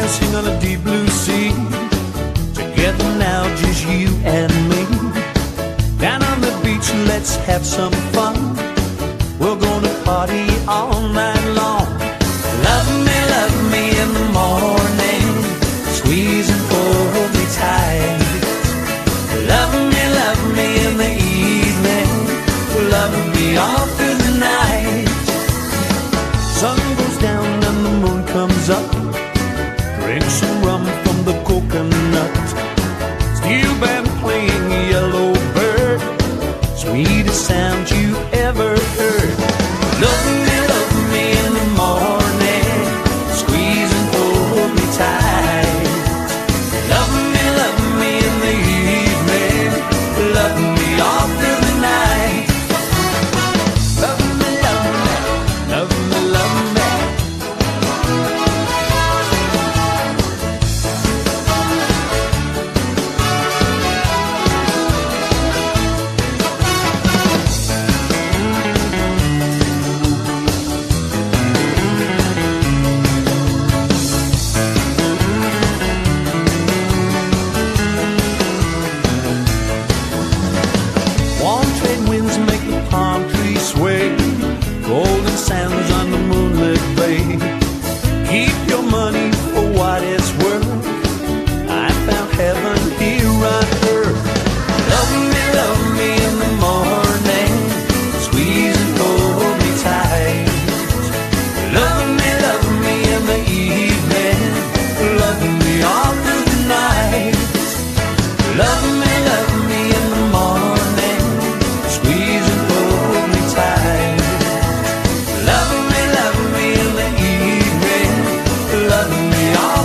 reminiscing on a deep blue sea. Together now, just you and me. Down on the beach, let's have some fun. We're gonna party all night long. Love me in the morning. Squeeze and hold me tight. Love me in the evening. Love me all through the night. Sun goes down and the moon comes up. Drink some rum from the coconut. Steel band playing Yellow Bird. Sweetest sound you ever heard. Love me in the morning. Squeeze and hold me tight. Love me in the evening. Love me all through the night. Love me, love me, love me, love me. Warm trade winds make the palm trees sway. Golden sands on the moonlit bay. Keep your money for what it's worth. I found heaven here on earth. Love me in the morning. Squeeze and hold me tight. Love me in the evening. Love me all through the night. Love me in the morning. Squeeze and hold me tight. Love me in the evening. Love me all